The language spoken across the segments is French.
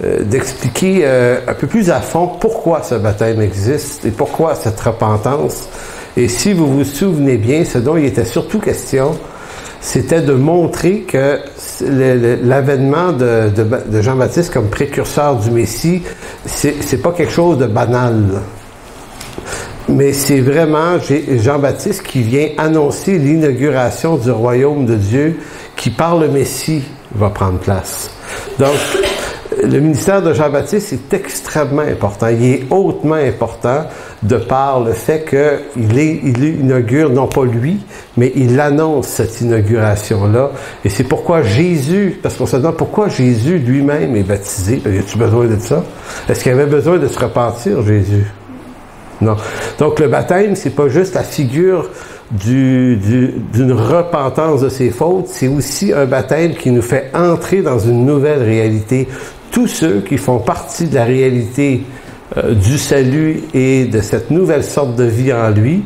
D'expliquer un peu plus à fond pourquoi ce baptême existe et pourquoi cette repentance. Et si vous vous souvenez bien, ce dont il était surtout question, c'était de montrer que l'avènement de Jean-Baptiste comme précurseur du Messie, c'est pas quelque chose de banal. Mais c'est vraiment Jean-Baptiste qui vient annoncer l'inauguration du royaume de Dieu qui, par le Messie, va prendre place. Donc, le ministère de Jean-Baptiste est extrêmement important. Il est hautement important de par le fait qu'il inaugure, non pas lui, mais il annonce cette inauguration-là. Et c'est pourquoi Jésus, parce qu'on se demande pourquoi Jésus lui-même est baptisé. Y a-t-il besoin de ça? Est-ce qu'il avait besoin de se repentir, Jésus? Non. Donc le baptême, c'est pas juste la figure d'une repentance de ses fautes, c'est aussi un baptême qui nous fait entrer dans une nouvelle réalité. Tous ceux qui font partie de la réalité du salut et de cette nouvelle sorte de vie en lui,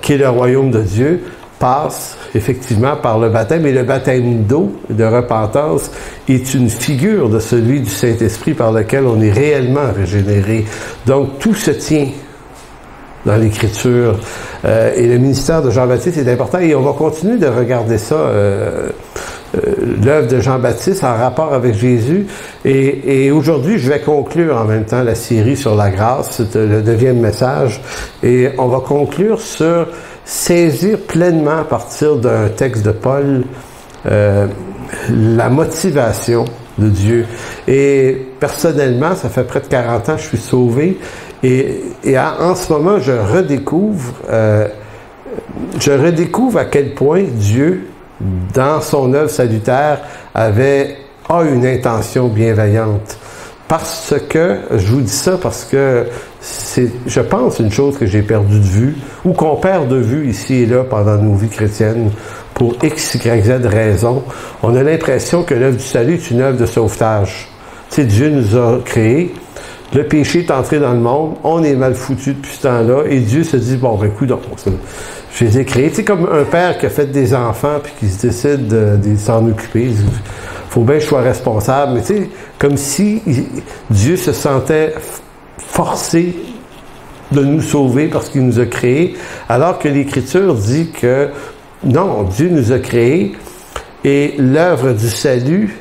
qui est le royaume de Dieu, passent effectivement par le baptême. Et le baptême d'eau, de repentance, est une figure de celui du Saint-Esprit par lequel on est réellement régénéré. Donc tout se tient dans l'Écriture. Et le ministère de Jean-Baptiste est important. Et on va continuer de regarder ça, l'œuvre de Jean-Baptiste en rapport avec Jésus. Et aujourd'hui, je vais conclure en même temps la série sur la grâce, c'est le 9e message. Et on va conclure sur saisir pleinement à partir d'un texte de Paul la motivation de Dieu. Et personnellement, ça fait près de 40 ans que je suis sauvé. Et en ce moment, je redécouvre à quel point Dieu, dans son œuvre salutaire, a une intention bienveillante. Parce que, je vous dis ça parce que c'est, je pense, une chose que j'ai perdue de vue, ou qu'on perd de vue ici et là pendant nos vies chrétiennes, pour X, Y, Z raisons. On a l'impression que l'œuvre du salut est une œuvre de sauvetage. Tu sais, Dieu nous a créés. Le péché est entré dans le monde, on est mal foutu depuis ce temps-là, et Dieu se dit, bon, ben, écoute, je les ai créés. Tu sais, comme un père qui a fait des enfants, puis qui se décide de s'en occuper. Il faut bien que je sois responsable, mais tu sais, comme si Dieu se sentait forcé de nous sauver parce qu'il nous a créés, alors que l'Écriture dit que, non, Dieu nous a créés, et l'œuvre du salut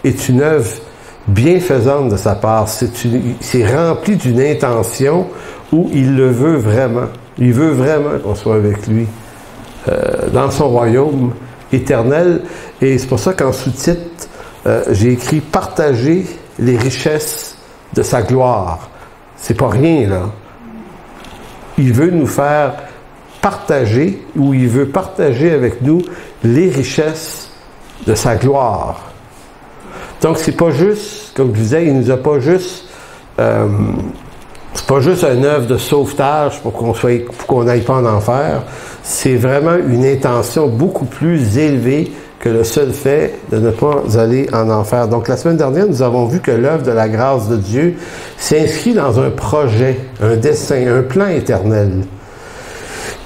est une œuvre bienfaisante de sa part. C'est rempli d'une intention où il le veut vraiment. Il veut vraiment qu'on soit avec lui dans son royaume éternel. Et c'est pour ça qu'en sous-titre, j'ai écrit « Partager les richesses de sa gloire ». C'est pas rien, là. Il veut nous faire partager, ou il veut partager avec nous les richesses de sa gloire. Donc, c'est pas juste, comme je disais, il nous a pas juste, c'est pas juste une œuvre de sauvetage pour qu'on n'aille pas en enfer. C'est vraiment une intention beaucoup plus élevée que le seul fait de ne pas aller en enfer. Donc, la semaine dernière, nous avons vu que l'œuvre de la grâce de Dieu s'inscrit dans un projet, un dessein, un plan éternel,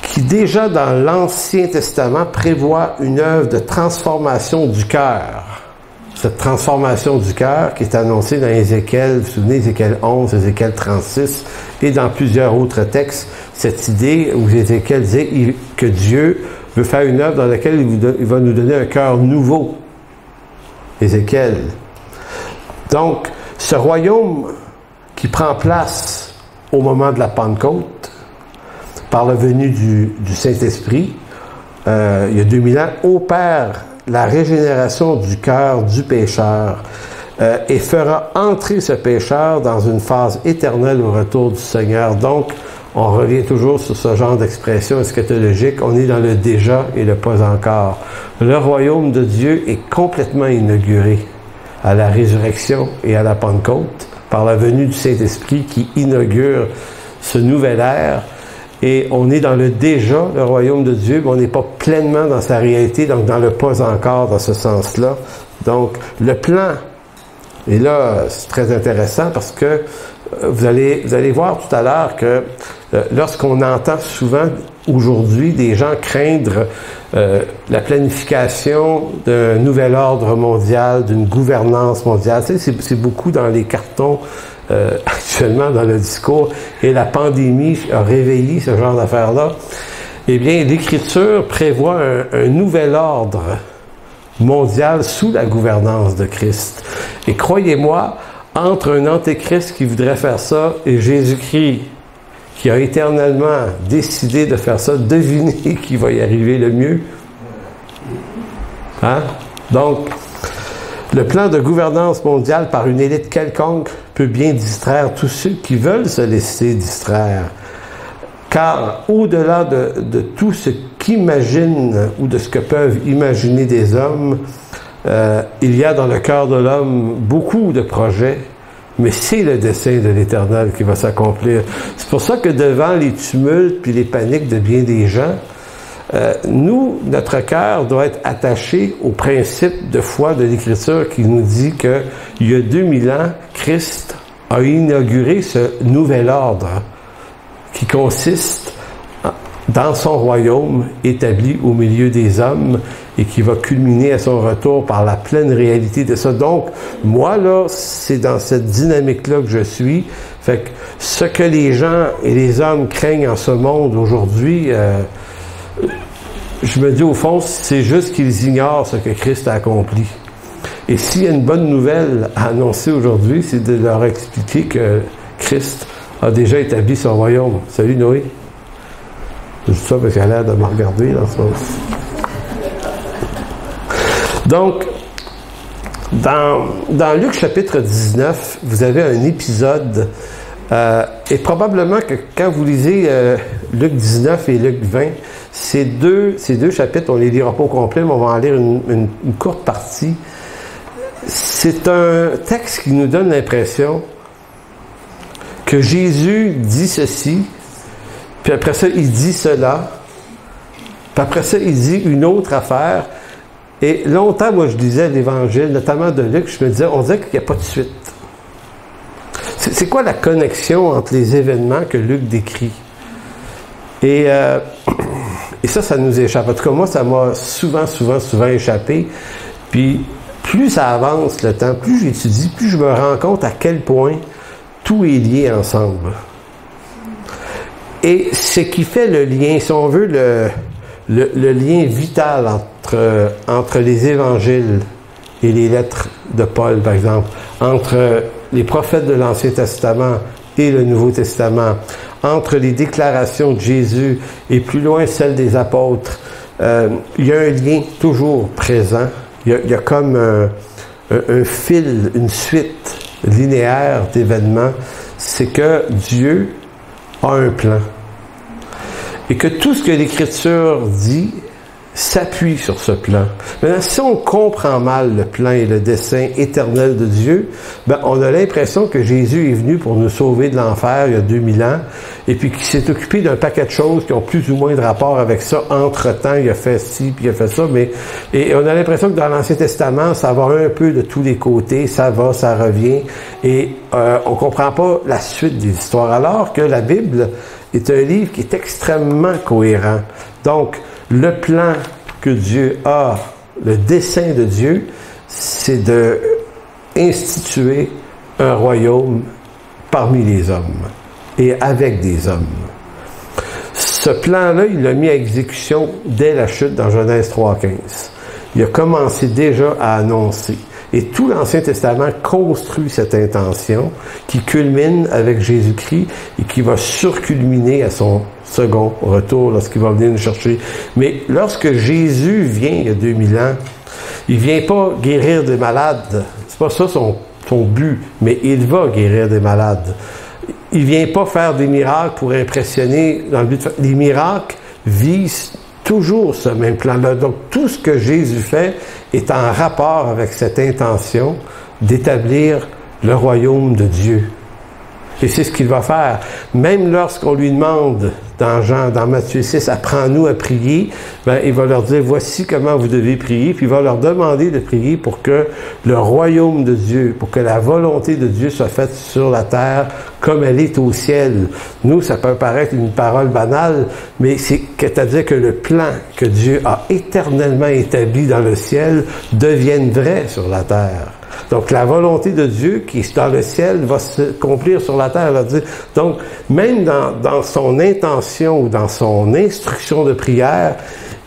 qui déjà dans l'Ancien Testament prévoit une œuvre de transformation du cœur. Cette transformation du cœur qui est annoncée dans Ézéchiel, vous vous souvenez, Ézéchiel 11, Ézéchiel 36 et dans plusieurs autres textes, cette idée où Ézéchiel disait que Dieu veut faire une œuvre dans laquelle il va nous donner un cœur nouveau. Ézéchiel. Donc, ce royaume qui prend place au moment de la Pentecôte, par la venue du Saint-Esprit, il y a 2000 ans, opère la régénération du cœur du pécheur et fera entrer ce pécheur dans une phase éternelle au retour du Seigneur. Donc, on revient toujours sur ce genre d'expression eschatologique. On est dans le déjà et le pas encore. Le royaume de Dieu est complètement inauguré à la résurrection et à la Pentecôte par la venue du Saint-Esprit qui inaugure ce nouvel ère. Et on est dans le déjà, le royaume de Dieu, mais on n'est pas pleinement dans sa réalité, donc dans le pas encore, dans ce sens-là. Donc, le plan, et là, c'est très intéressant parce que vous allez voir tout à l'heure que lorsqu'on entend souvent aujourd'hui des gens craindre la planification d'un nouvel ordre mondial, d'une gouvernance mondiale. Tu sais, c'est beaucoup dans les cartons actuellement dans le discours, et la pandémie a réveillé ce genre d'affaires-là. Eh bien, l'Écriture prévoit un nouvel ordre mondial sous la gouvernance de Christ. Et croyez-moi, entre un antéchrist qui voudrait faire ça et Jésus-Christ, qui a éternellement décidé de faire ça, devinez qui va y arriver le mieux. Hein? Donc, le plan de gouvernance mondiale par une élite quelconque peut bien distraire tous ceux qui veulent se laisser distraire. Car au-delà de tout ce qu'imaginent ou de ce que peuvent imaginer des hommes, il y a dans le cœur de l'homme beaucoup de projets, mais c'est le dessein de l'Éternel qui va s'accomplir. C'est pour ça que devant les tumultes puis les paniques de bien des gens, nous, notre cœur doit être attaché au principe de foi de l'Écriture qui nous dit que il y a 2000 ans, Christ a inauguré ce nouvel ordre qui consiste dans son royaume établi au milieu des hommes et qui va culminer à son retour par la pleine réalité de ça. Donc, moi, là, c'est dans cette dynamique-là que je suis. Fait que ce que les gens et les hommes craignent en ce monde aujourd'hui, je me dis au fond, c'est juste qu'ils ignorent ce que Christ a accompli. Et s'il y a une bonne nouvelle à annoncer aujourd'hui, c'est de leur expliquer que Christ a déjà établi son royaume. Salut Noé. Je dis ça parce qu'elle a l'air de me regarder dans ça. Donc, dans Luc chapitre 19, vous avez un épisode, et probablement que quand vous lisez Luc 19 et Luc 20, ces deux chapitres, on ne les lira pas au complet, mais on va en lire une courte partie. C'est un texte qui nous donne l'impression que Jésus dit ceci, puis après ça, il dit cela, puis après ça, il dit une autre affaire. Et longtemps, moi, je lisais l'Évangile, notamment de Luc, je me disais, on dirait qu'il n'y a pas de suite. C'est quoi la connexion entre les événements que Luc décrit? Et ça nous échappe. En tout cas, moi, ça m'a souvent échappé. Puis, plus ça avance le temps, plus j'étudie, plus je me rends compte à quel point tout est lié ensemble. Et ce qui fait le lien, si on veut, le lien vital entre les évangiles et les lettres de Paul, par exemple, entre les prophètes de l'Ancien Testament et le Nouveau Testament, entre les déclarations de Jésus et plus loin celles des apôtres, il y a un lien toujours présent. Il y a comme un fil, une suite linéaire d'événements. C'est que Dieu a un plan. Et que tout ce que l'Écriture dit s'appuie sur ce plan. Maintenant, si on comprend mal le plan et le dessein éternel de Dieu, on a l'impression que Jésus est venu pour nous sauver de l'enfer il y a 2000 ans, et puis qu'il s'est occupé d'un paquet de choses qui ont plus ou moins de rapport avec ça. Entre-temps, il a fait ci, puis il a fait ça, et on a l'impression que dans l'Ancien Testament, ça va un peu de tous les côtés, ça va, ça revient, et on comprend pas la suite des histoires, alors que la Bible est un livre qui est extrêmement cohérent. Donc, le plan que Dieu a, le dessein de Dieu, c'est de instituer un royaume parmi les hommes et avec des hommes. Ce plan-là, il l'a mis à exécution dès la chute dans Genèse 3,15. Il a commencé déjà à annoncer. Et tout l'Ancien Testament construit cette intention qui culmine avec Jésus-Christ et qui va surculminer à son second retour lorsqu'il va venir nous chercher. Mais lorsque Jésus vient il y a 2000 ans, il vient pas guérir des malades. C'est pas ça son but, mais il va guérir des malades. Il vient pas faire des miracles pour impressionner dans le but de faire. Les miracles visent toujours ce même plan-là. Donc, tout ce que Jésus fait est en rapport avec cette intention d'établir le royaume de Dieu. Et c'est ce qu'il va faire. Même lorsqu'on lui demande, dans Matthieu 6, apprends-nous à prier, ben, il va leur dire, voici comment vous devez prier, puis il va leur demander de prier pour que le royaume de Dieu, pour que la volonté de Dieu soit faite sur la terre comme elle est au ciel. Nous, ça peut paraître une parole banale, mais c'est-à-dire que le plan que Dieu a éternellement établi dans le ciel devienne vrai sur la terre. Donc, la volonté de Dieu qui est dans le ciel va s'accomplir sur la terre. Donc, même dans son intention ou dans son instruction de prière,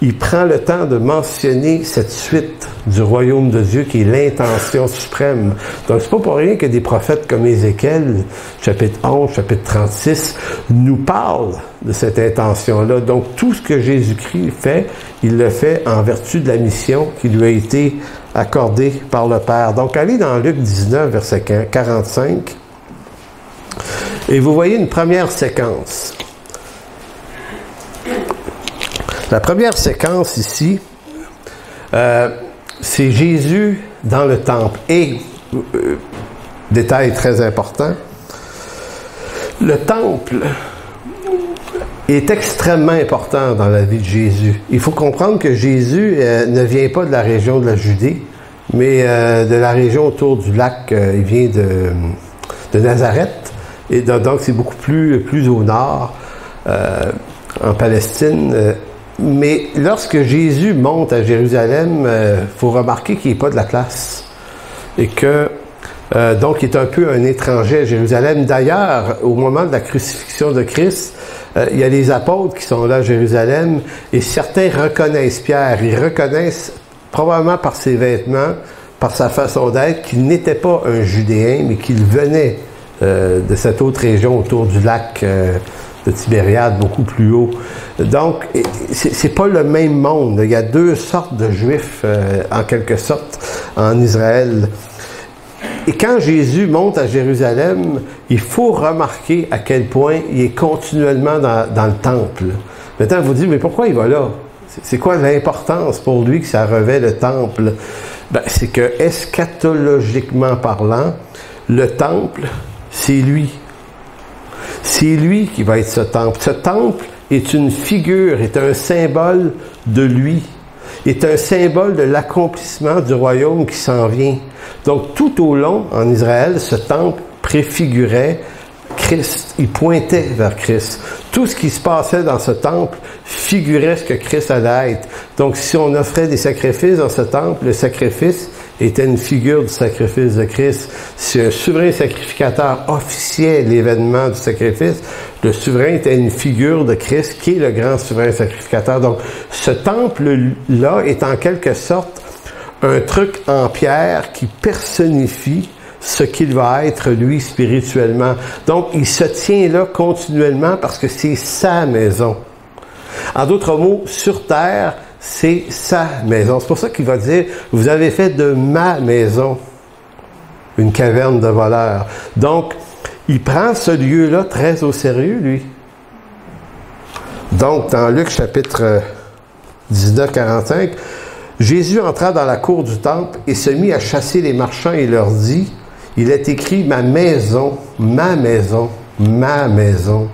il prend le temps de mentionner cette suite du royaume de Dieu qui est l'intention suprême. Donc, c'est pas pour rien que des prophètes comme Ézéchiel, chapitre 11, chapitre 36, nous parlent de cette intention-là. Donc, tout ce que Jésus-Christ fait, il le fait en vertu de la mission qui lui a été accordée par le Père. Donc, allez dans Luc 19, verset 45, et vous voyez une première séquence. La première séquence ici, c'est Jésus dans le temple. Et, détail très important, le temple est extrêmement important dans la vie de Jésus. Il faut comprendre que Jésus ne vient pas de la région de la Judée, mais de la région autour du lac. Il vient de Nazareth, et donc c'est beaucoup plus au nord, en Palestine. Mais lorsque Jésus monte à Jérusalem, faut remarquer qu'il n'est pas de la place. Et que, donc, il est un peu un étranger à Jérusalem. D'ailleurs, au moment de la crucifixion de Christ, il y a les apôtres qui sont là à Jérusalem, et certains reconnaissent Pierre. Ils reconnaissent, probablement par ses vêtements, par sa façon d'être, qu'il n'était pas un Judéen, mais qu'il venait de cette autre région autour du lac de Tibériade, beaucoup plus haut. Donc, c'est pas le même monde. Il y a deux sortes de Juifs, en quelque sorte, en Israël. Et quand Jésus monte à Jérusalem, il faut remarquer à quel point il est continuellement dans le temple. Maintenant, vous dites, mais pourquoi il va là? C'est quoi l'importance pour lui que ça revêt le temple? Ben, c'est que, eschatologiquement parlant, le temple, c'est lui. C'est lui qui va être ce temple. Ce temple est une figure, est un symbole de lui, est un symbole de l'accomplissement du royaume qui s'en vient. Donc, tout au long, en Israël, ce temple préfigurait Christ. Il pointait vers Christ. Tout ce qui se passait dans ce temple figurait ce que Christ allait être. Donc, si on offrait des sacrifices dans ce temple, le sacrifice était une figure du sacrifice de Christ. Si un souverain sacrificateur officiait l'événement du sacrifice, le souverain était une figure de Christ qui est le grand souverain sacrificateur. Donc, ce temple-là est en quelque sorte un truc en pierre qui personnifie ce qu'il va être, lui, spirituellement. Donc, il se tient là continuellement parce que c'est sa maison. En d'autres mots, sur terre, c'est sa maison. C'est pour ça qu'il va dire, vous avez fait de ma maison une caverne de voleurs. Donc, il prend ce lieu-là très au sérieux, lui. Donc, dans Luc chapitre 19, 45, Jésus entra dans la cour du temple et se mit à chasser les marchands et leur dit, il est écrit, ma maison, ma maison, ma maison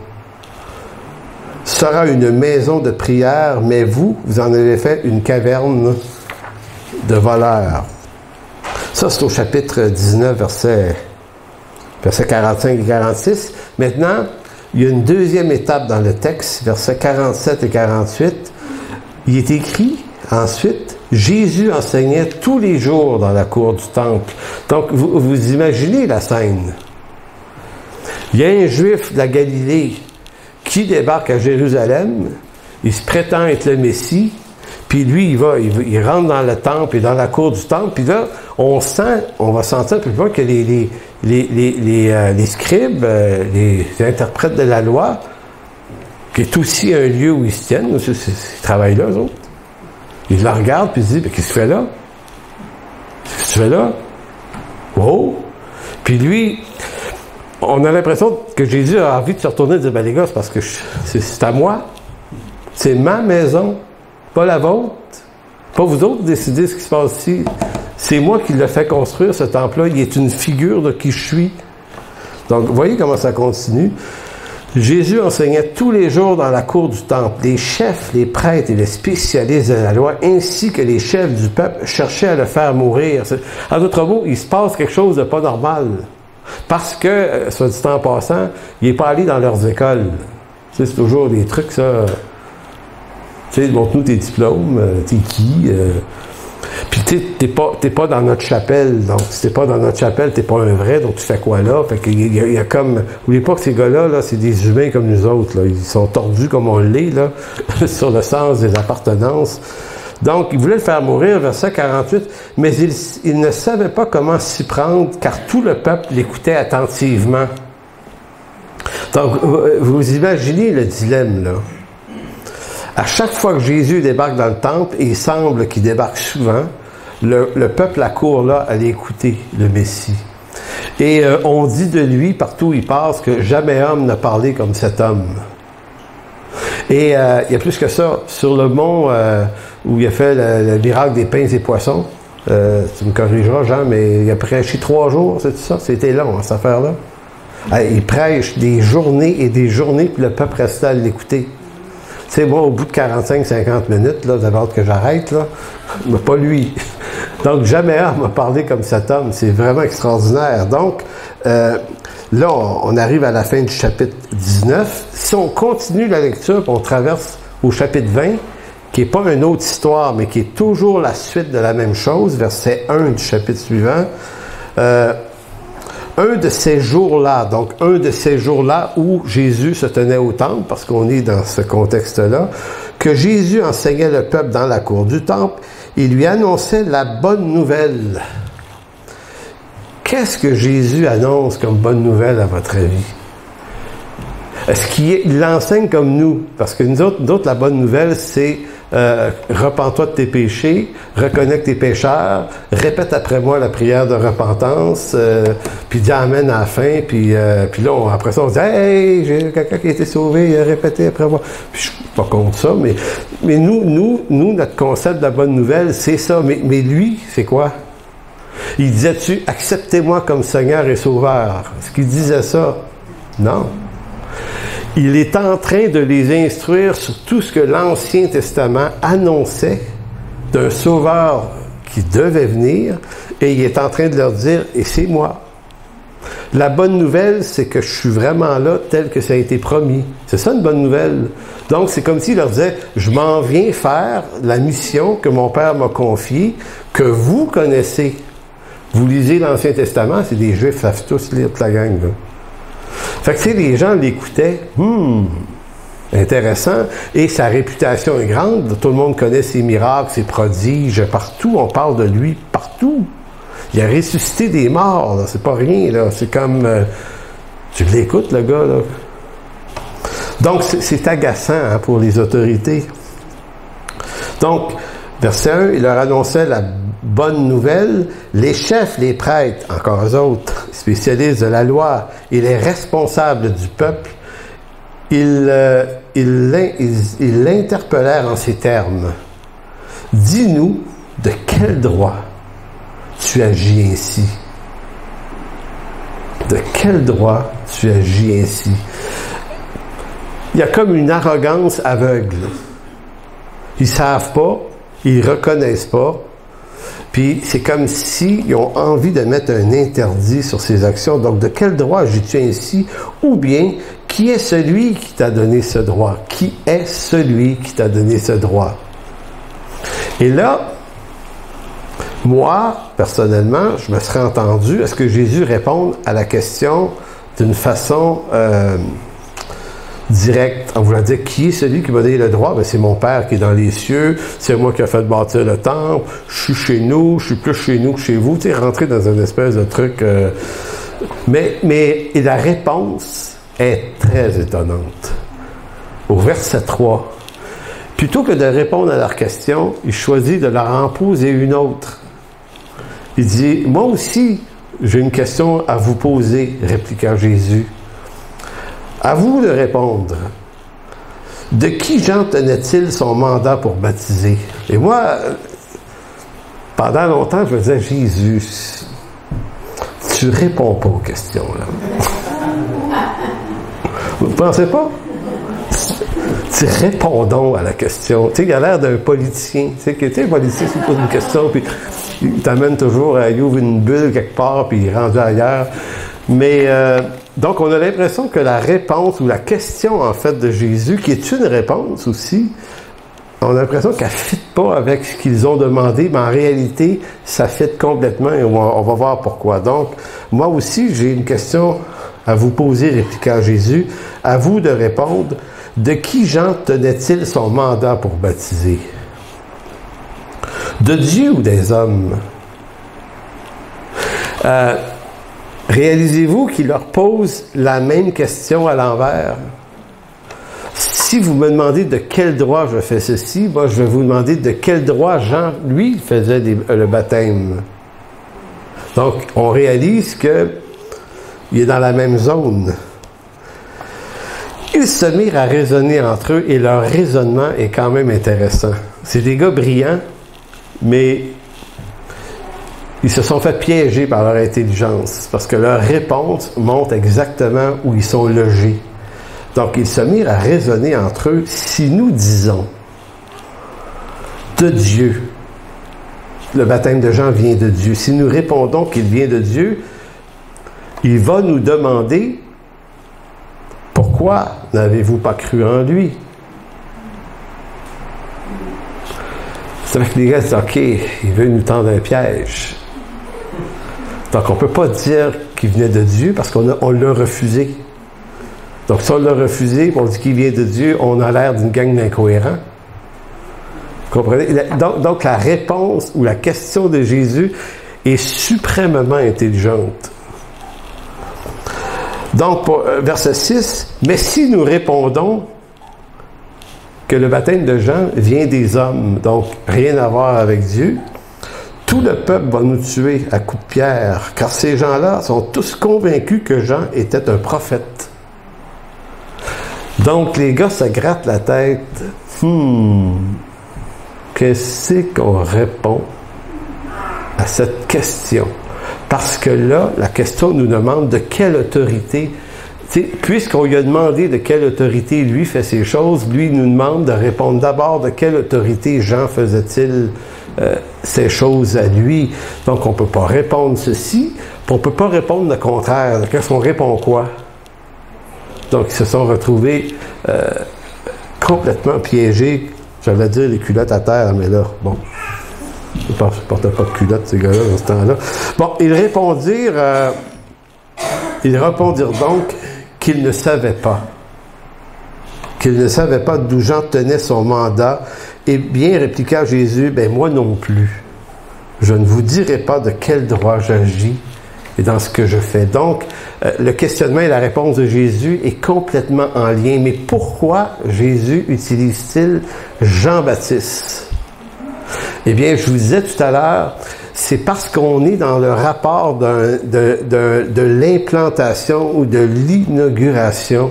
sera une maison de prière, mais vous en avez fait une caverne de voleurs. Ça, c'est au chapitre 19, versets 45 et 46. Maintenant, il y a une deuxième étape dans le texte, versets 47 et 48. Il est écrit ensuite, Jésus enseignait tous les jours dans la cour du temple. Donc, vous imaginez la scène. Il y a un Juif de la Galilée qui débarque à Jérusalem, il se prétend être le Messie, puis lui, il rentre dans le temple et dans la cour du temple, puis là, on va sentir plus loin que les scribes, les interprètes de la loi, qui est aussi un lieu où ils se tiennent, ils travaillent là, eux autres. Ils la regardent, puis ils se disent, qu'est-ce que tu fais là? Qu'est-ce que tu fais là? Oh! Puis lui, on a l'impression que Jésus a envie de se retourner et de dire, ben les gars, c'est parce que c'est à moi. C'est ma maison, pas la vôtre. Pas vous autres décidez ce qui se passe ici. C'est moi qui l'ai fait construire, ce temple-là. Il est une figure de qui je suis. Donc, voyez comment ça continue. Jésus enseignait tous les jours dans la cour du temple. Les chefs, les prêtres et les spécialistes de la loi, ainsi que les chefs du peuple, cherchaient à le faire mourir. En d'autres mots, il se passe quelque chose de pas normal. Parce que, soit dit en passant, il n'est pas allé dans leurs écoles. Tu sais, c'est toujours des trucs, ça. Tu sais, montre-nous tes diplômes, t'es qui? Puis tu sais, t'es pas dans notre chapelle. Donc, si t'es pas dans notre chapelle, t'es pas un vrai, donc tu fais quoi là? Fait qu'il y a comme... N'oubliez pas que ces gars-là, là, c'est des humains comme nous autres, là. Ils sont tordus comme on l'est, là, sur le sens des appartenances. Donc, il voulait le faire mourir, verset 48, mais il ne savait pas comment s'y prendre, car tout le peuple l'écoutait attentivement. Donc, vous imaginez le dilemme, là. À chaque fois que Jésus débarque dans le temple, et il semble qu'il débarque souvent, le peuple accourt là à l'écouter, le Messie. Et on dit de lui, partout où il passe, que jamais homme n'a parlé comme cet homme. Et il y a plus que ça. Sur le mont où il a fait le miracle des pains et poissons, tu me corrigeras, Jean, mais il a prêché 3 jours, c'est ça? C'était long, hein, cette affaire-là. Il prêche des journées et des journées, puis le peuple restait à l'écouter. Tu sais, moi, au bout de 45-50 minutes, là, d'abord que j'arrête, là, mais pas lui. Donc, jamais homme m'a parlé comme cet homme. C'est vraiment extraordinaire. Donc, là, on arrive à la fin du chapitre 19. Si on continue la lecture, on traverse au chapitre 20, qui n'est pas une autre histoire, mais qui est toujours la suite de la même chose, verset 1 du chapitre suivant. Un de ces jours-là, donc un de ces jours-là où Jésus se tenait au temple, parce qu'on est dans ce contexte-là, que Jésus enseignait le peuple dans la cour du temple, il lui annonçait la bonne nouvelle. Qu'est-ce que Jésus annonce comme bonne nouvelle à votre avis? Est-ce qu'il l'enseigne comme nous? Parce que nous autres, la bonne nouvelle, c'est repens-toi de tes péchés, reconnais que t'es pécheur, répète après moi la prière de repentance, puis dis amen à la fin, puis là, après ça, on se dit « Hey, j'ai quelqu'un qui a été sauvé, répétez après moi. » Puis je suis pas contre ça, mais nous, notre concept de la bonne nouvelle, c'est ça. Mais lui, c'est quoi? Il disait-tu « Acceptez-moi comme Seigneur et Sauveur ». Est-ce qu'il disait ça? Non. Il est en train de les instruire sur tout ce que l'Ancien Testament annonçait d'un Sauveur qui devait venir, et il est en train de leur dire « Et c'est moi ». La bonne nouvelle, c'est que je suis vraiment là tel que ça a été promis. C'est ça une bonne nouvelle. Donc, c'est comme s'il leur disait « Je m'en viens faire la mission que mon Père m'a confiée, que vous connaissez ». Vous lisez l'Ancien Testament, c'est des Juifs, ça fait tous lire toute la gang, là. Fait que, tu sais, les gens l'écoutaient, intéressant, et sa réputation est grande, tout le monde connaît ses miracles, ses prodiges, partout, on parle de lui, partout. Il a ressuscité des morts, là, c'est pas rien, là, c'est comme, tu l'écoutes, le gars, là. Donc, c'est agaçant, hein, pour les autorités. Donc, verset 1, il leur annonçait la bonne nouvelle. Les chefs, les prêtres, encore eux autres, spécialistes de la loi, et les responsables du peuple, ils l'interpellèrent en ces termes. « Dis-nous, de quel droit tu agis ainsi? » De quel droit tu agis ainsi? Il y a comme une arrogance aveugle. Ils ne savent pas, ils ne reconnaissent pas, puis c'est comme s'ils ont envie de mettre un interdit sur ces actions. Donc, de quel droit agis-tu ainsi? Ou bien, qui est celui qui t'a donné ce droit? Qui est celui qui t'a donné ce droit? Et là, moi, personnellement, je me serais entendu, est-ce que Jésus réponde à la question d'une façon direct, en voulant dire qui est celui qui m'a donné le droit? Ben, c'est mon Père qui est dans les cieux, c'est moi qui a fait bâtir le temple, je suis chez nous, je suis plus chez nous que chez vous, tu sais, rentrer dans une espèce de truc. Mais et la réponse est très étonnante. Au verset 3, plutôt que de répondre à leur question, il choisit de leur en poser une autre. Il dit, moi aussi, j'ai une question à vous poser, répliqua Jésus. À vous de répondre. De qui Jean tenait-il son mandat pour baptiser? Et moi, pendant longtemps, je me disais, Jésus, tu réponds pas aux questions, là. Vous ne pensez pas? Répondons à la question. Tu sais, il a l'air d'un politicien. Tu sais, un politicien, il pose une question, puis il t'amène toujours, il ouvre une bulle quelque part, puis il est rendu ailleurs. Mais, donc, on a l'impression que la réponse, ou la question, en fait, de Jésus, qui est une réponse aussi, on a l'impression qu'elle ne fit pas avec ce qu'ils ont demandé, mais en réalité, ça fit complètement, et on va voir pourquoi. Donc, moi aussi, j'ai une question à vous poser, répliqua Jésus. À vous de répondre. De qui Jean tenait-il son mandat pour baptiser? De Dieu ou des hommes? Réalisez-vous qu'il leur pose la même question à l'envers? Si vous me demandez de quel droit je fais ceci, moi je vais vous demander de quel droit Jean, lui, faisait le baptême. Donc, on réalise qu'il est dans la même zone. Ils se mirent à raisonner entre eux et leur raisonnement est quand même intéressant. C'est des gars brillants, mais ils se sont fait piéger par leur intelligence parce que leur réponse montre exactement où ils sont logés. Donc, ils se mirent à raisonner entre eux. Si nous disons de Dieu, le baptême de Jean vient de Dieu. Si nous répondons qu'il vient de Dieu, il va nous demander pourquoi n'avez-vous pas cru en lui? C'est vrai que les gars disent, OK, il veut nous tendre un piège. Donc, on ne peut pas dire qu'il venait de Dieu parce qu'on l'a refusé. Donc, si on l'a refusé et on dit qu'il vient de Dieu, on a l'air d'une gang d'incohérents. Comprenez? Donc, la réponse ou la question de Jésus est suprêmement intelligente. Donc, verset 6, « Mais si nous répondons que le baptême de Jean vient des hommes, donc rien à voir avec Dieu, tout le peuple va nous tuer à coups de pierre, car ces gens-là sont tous convaincus que Jean était un prophète. » Donc, les gars se grattent la tête. Qu'est-ce qu'on répond à cette question? Parce que là, la question nous demande de quelle autorité, puisqu'on lui a demandé de quelle autorité lui fait ces choses, lui nous demande de répondre d'abord de quelle autorité Jean faisait-il ces choses à lui. Donc, on ne peut pas répondre ceci, puis on ne peut pas répondre le contraire. Qu'est-ce qu'on répond quoi? Donc, ils se sont retrouvés complètement piégés. J'allais dire les culottes à terre, mais là, bon... Ils ne portaient pas de culotte, ces gars-là, dans ce temps-là. Bon, ils répondirent donc qu'ils ne savaient pas. Qu'ils ne savaient pas d'où Jean tenait son mandat. Et bien, répliqua Jésus, « Ben moi non plus. Je ne vous dirai pas de quel droit j'agis et dans ce que je fais. » Donc, le questionnement et la réponse de Jésus est complètement en lien. Mais pourquoi Jésus utilise-t-il Jean-Baptiste? Eh bien, je vous disais tout à l'heure, c'est parce qu'on est dans le rapport de l'implantation ou de l'inauguration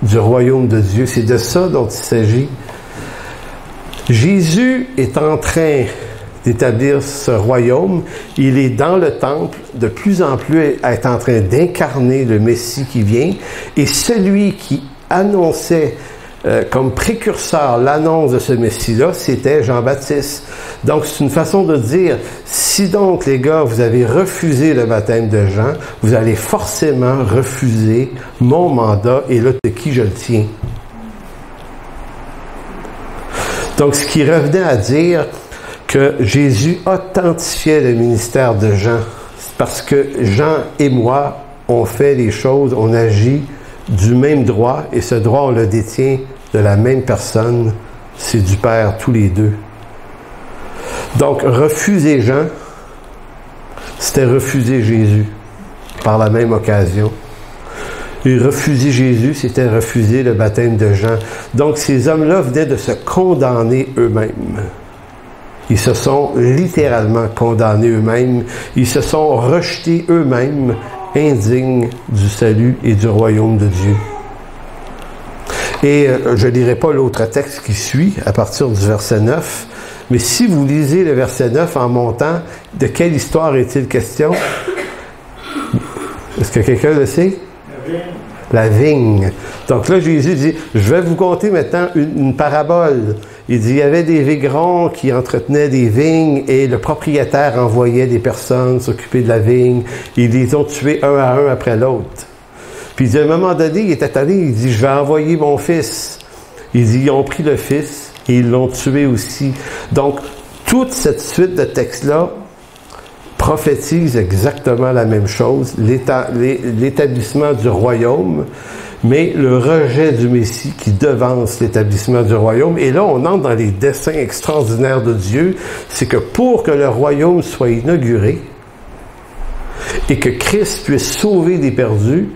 du royaume de Dieu. C'est de ça dont il s'agit. Jésus est en train d'établir ce royaume. Il est dans le temple, de plus en plus est en train d'incarner le Messie qui vient. Et celui qui annonçait comme précurseur l'annonce de ce Messie-là, c'était Jean-Baptiste. Donc, c'est une façon de dire, si donc, les gars, vous avez refusé le baptême de Jean, vous allez forcément refuser mon mandat et là, de qui je le tiens. Donc, ce qui revenait à dire que Jésus authentifiait le ministère de Jean, c'est parce que Jean et moi, on fait les choses, on agit du même droit, et ce droit, on le détient de la même personne, c'est du Père, tous les deux. Donc, refuser Jean, c'était refuser Jésus, par la même occasion. Et refuser Jésus, c'était refuser le baptême de Jean. Donc, ces hommes-là venaient de se condamner eux-mêmes. Ils se sont littéralement condamnés eux-mêmes. Ils se sont rejetés eux-mêmes, indignes du salut et du royaume de Dieu. Et je ne lirai pas l'autre texte qui suit, à partir du verset 9, mais si vous lisez le verset 9 en montant, de quelle histoire est-il question? Est-ce que quelqu'un le sait? La vigne. Donc là, Jésus dit, je vais vous conter maintenant une parabole. Il dit, il y avait des vigrons qui entretenaient des vignes et le propriétaire envoyait des personnes s'occuper de la vigne. Ils les ont tués un à un après l'autre. Puis il dit, à un moment donné, il était allé, il dit, je vais envoyer mon fils. Il dit, ils ont pris le fils et ils l'ont tué aussi. Donc, toute cette suite de textes-là prophétise exactement la même chose, l'établissement du royaume, mais le rejet du Messie qui devance l'établissement du royaume. Et là, on entre dans les desseins extraordinaires de Dieu, c'est que pour que le royaume soit inauguré et que Christ puisse sauver des perdus,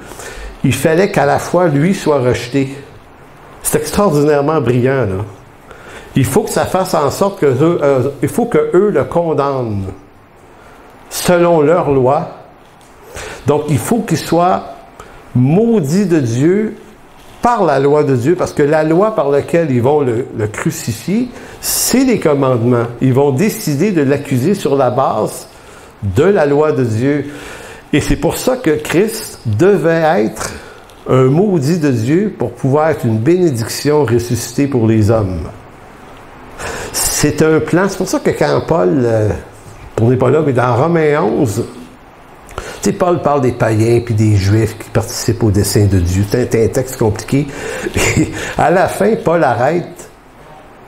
il fallait qu'à la fois lui soit rejeté. C'est extraordinairement brillant, là. Il faut que ça fasse en sorte que il faut que eux le condamnent selon leur loi. Donc, il faut qu'ils soient maudits de Dieu par la loi de Dieu, parce que la loi par laquelle ils vont le crucifier, c'est les commandements. Ils vont décider de l'accuser sur la base de la loi de Dieu. Et c'est pour ça que Christ devait être un maudit de Dieu pour pouvoir être une bénédiction ressuscitée pour les hommes. C'est un plan. C'est pour ça que quand Paul, on n'est pas là, mais dans Romains 11, tu sais, Paul parle des païens puis des Juifs qui participent au dessein de Dieu. C'est un texte compliqué. Et à la fin, Paul arrête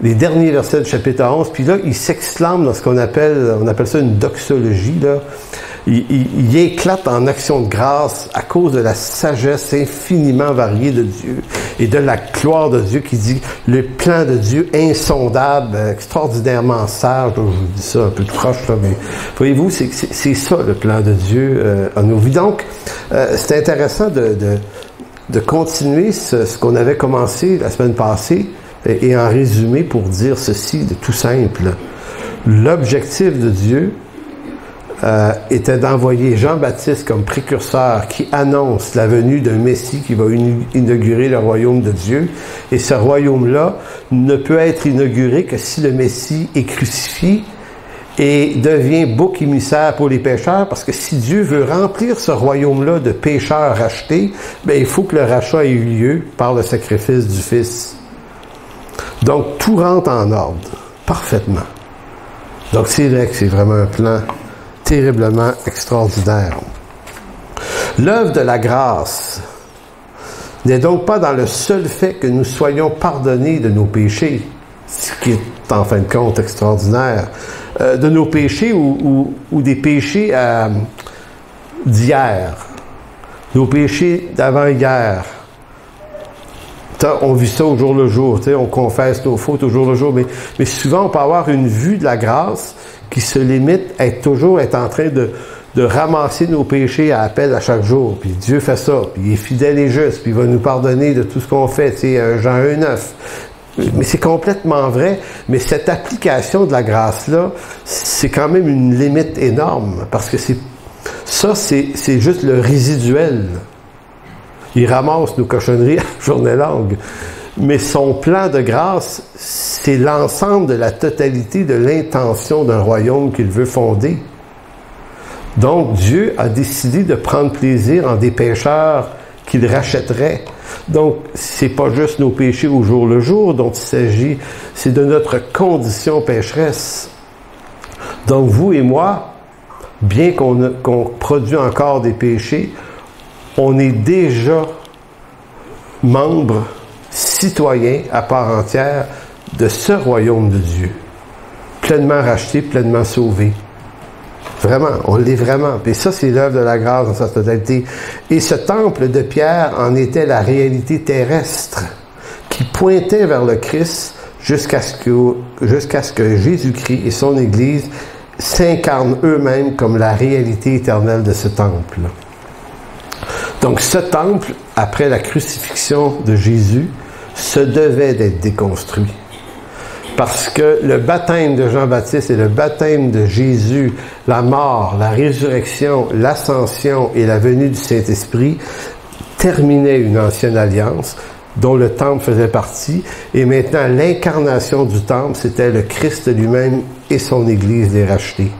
les derniers versets du chapitre 11, puis là, il s'exclame dans ce qu'on appelle, ça une doxologie, là. Il éclate en action de grâce à cause de la sagesse infiniment variée de Dieu et de la gloire de Dieu qui dit le plan de Dieu insondable, extraordinairement sage. Je vous dis ça un peu tout croche, là, mais voyez-vous, c'est ça le plan de Dieu en nos vies. Donc, c'est intéressant de continuer ce qu'on avait commencé la semaine passée et en résumé pour dire ceci de tout simple. L'objectif de Dieu était d'envoyer Jean-Baptiste comme précurseur qui annonce la venue d'un Messie qui va inaugurer le royaume de Dieu. Et ce royaume-là ne peut être inauguré que si le Messie est crucifié et devient bouc émissaire pour les pécheurs, parce que si Dieu veut remplir ce royaume-là de pécheurs rachetés, bien, il faut que le rachat ait eu lieu par le sacrifice du Fils. Donc, tout rentre en ordre, parfaitement. Donc, c'est vrai que c'est vraiment un plan terriblement extraordinaire. L'œuvre de la grâce n'est donc pas dans le seul fait que nous soyons pardonnés de nos péchés, ce qui est en fin de compte extraordinaire, de nos péchés ou des péchés d'hier, nos péchés d'avant-hier. On vit ça au jour le jour, on confesse nos fautes au jour le jour, mais souvent on peut avoir une vue de la grâce qui se limite à toujours être en train de ramasser nos péchés à appel à chaque jour. Puis Dieu fait ça, puis il est fidèle et juste, puis il va nous pardonner de tout ce qu'on fait, Jean 1,9. Mais c'est complètement vrai, mais cette application de la grâce-là, c'est quand même une limite énorme, parce que c'est juste le résiduel. Il ramasse nos cochonneries à journée longue. Mais son plan de grâce, c'est l'ensemble de la totalité de l'intention d'un royaume qu'il veut fonder. Donc, Dieu a décidé de prendre plaisir en des pécheurs qu'il rachèterait. Donc, c'est pas juste nos péchés au jour le jour dont il s'agit, c'est de notre condition pécheresse. Donc, vous et moi, bien qu'on produit encore des péchés, on est déjà membres citoyen à part entière de ce royaume de Dieu. Pleinement racheté, pleinement sauvé. Vraiment, on l'est vraiment. Et ça, c'est l'œuvre de la grâce dans sa totalité. Et ce temple de pierre en était la réalité terrestre qui pointait vers le Christ jusqu'à ce que Jésus-Christ et son Église s'incarnent eux-mêmes comme la réalité éternelle de ce temple. Donc, ce temple, après la crucifixion de Jésus, se devait d'être déconstruit. Parce que le baptême de Jean-Baptiste et le baptême de Jésus, la mort, la résurrection, l'ascension et la venue du Saint-Esprit terminaient une ancienne alliance dont le temple faisait partie. Et maintenant, l'incarnation du temple, c'était le Christ lui-même et son Église les rachetés.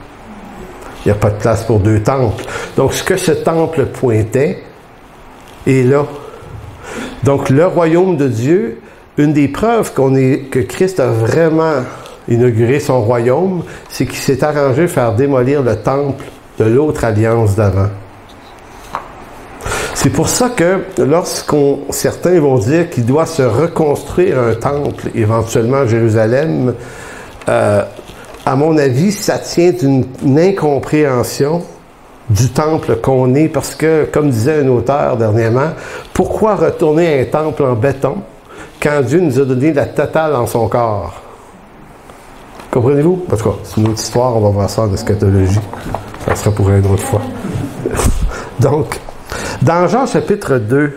Il n'y a pas de place pour deux temples. Donc, ce que ce temple pointait, est là. Donc, le royaume de Dieu, une des preuves que Christ a vraiment inauguré son royaume, c'est qu'il s'est arrangé à faire démolir le temple de l'autre alliance d'avant. C'est pour ça que certains vont dire qu'il doit se reconstruire un temple, éventuellement à Jérusalem, à mon avis, ça tient d'une incompréhension du temple qu'on est, parce que, comme disait un auteur dernièrement, pourquoi retourner à un temple en béton quand Dieu nous a donné la totale en son corps? Comprenez-vous? En tout cas, c'est une autre histoire, on va voir ça en eschatologie. Ça sera pour une autre fois. Donc, dans Jean chapitre 2,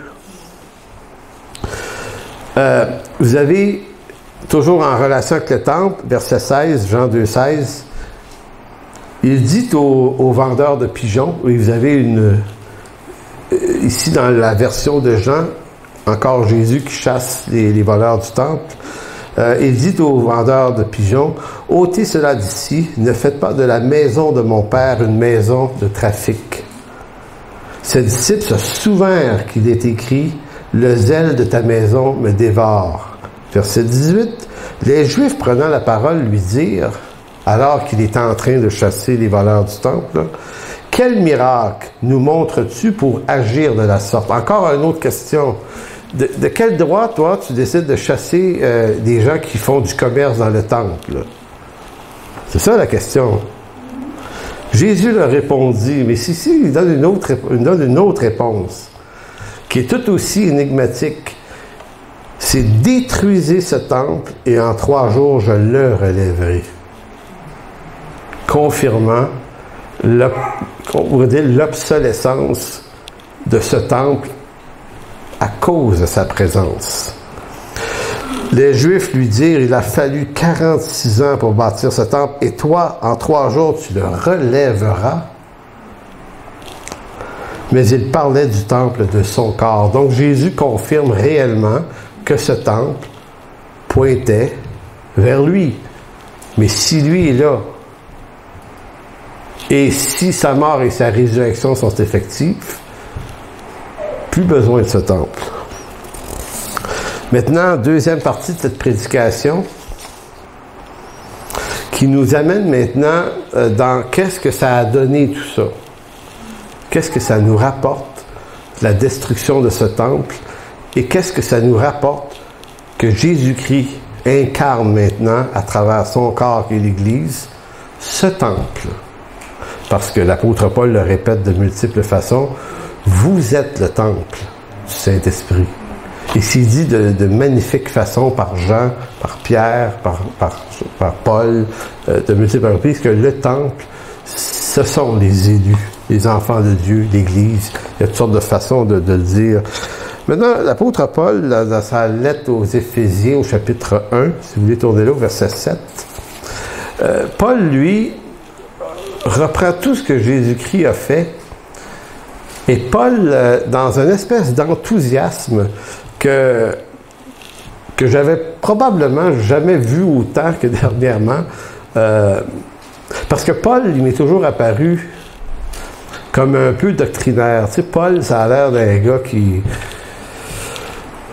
vous avez, toujours en relation avec le temple, verset 16, Jean 2, 16, il dit aux vendeurs de pigeons, et vous avez ici dans la version de Jean, encore Jésus qui chasse les voleurs du temple, il dit aux vendeurs de pigeons, « Ôtez cela d'ici, ne faites pas de la maison de mon Père une maison de trafic. » Ses disciples se souvinrent qu'il est écrit, « Le zèle de ta maison me dévore. » Verset 18, les Juifs prenant la parole lui dirent, alors qu'il était en train de chasser les voleurs du temple, « Quel miracle nous montres-tu pour agir de la sorte? » Encore une autre question. De quel droit, toi, tu décides de chasser des gens qui font du commerce dans le temple? C'est ça la question. Jésus leur répondit, mais si, il donne une autre réponse, qui est tout aussi énigmatique. C'est « Détruisez ce temple, et en 3 jours, je le relèverai. » Confirmant l'obsolescence de ce temple à cause de sa présence. Les Juifs lui dirent, il a fallu 46 ans pour bâtir ce temple, et toi, en 3 jours, tu le relèveras. Mais il parlait du temple de son corps. Donc Jésus confirme réellement que ce temple pointait vers lui. Mais si lui est là, et si sa mort et sa résurrection sont effectives, plus besoin de ce temple. Maintenant, deuxième partie de cette prédication, qui nous amène maintenant dans qu'est-ce que ça a donné tout ça. Qu'est-ce que ça nous rapporte, la destruction de ce temple, et qu'est-ce que ça nous rapporte que Jésus-Christ incarne maintenant, à travers son corps et l'Église, ce temple. Parce que l'apôtre Paul le répète de multiples façons, vous êtes le temple du Saint-Esprit. Et c'est dit de magnifiques façons par Jean, par Pierre, par Paul, de multiples reprises, que le temple, ce sont les élus, les enfants de Dieu, l'Église. Il y a toutes sortes de façons de le dire. Maintenant, l'apôtre Paul, dans sa lettre aux Éphésiens, au chapitre 1, si vous voulez tourner là, au verset 7, Paul, lui, reprend tout ce que Jésus-Christ a fait. Et Paul, dans une espèce d'enthousiasme que j'avais probablement jamais vu autant que dernièrement, parce que Paul, il m'est toujours apparu comme un peu doctrinaire. Tu sais, Paul, ça a l'air d'un gars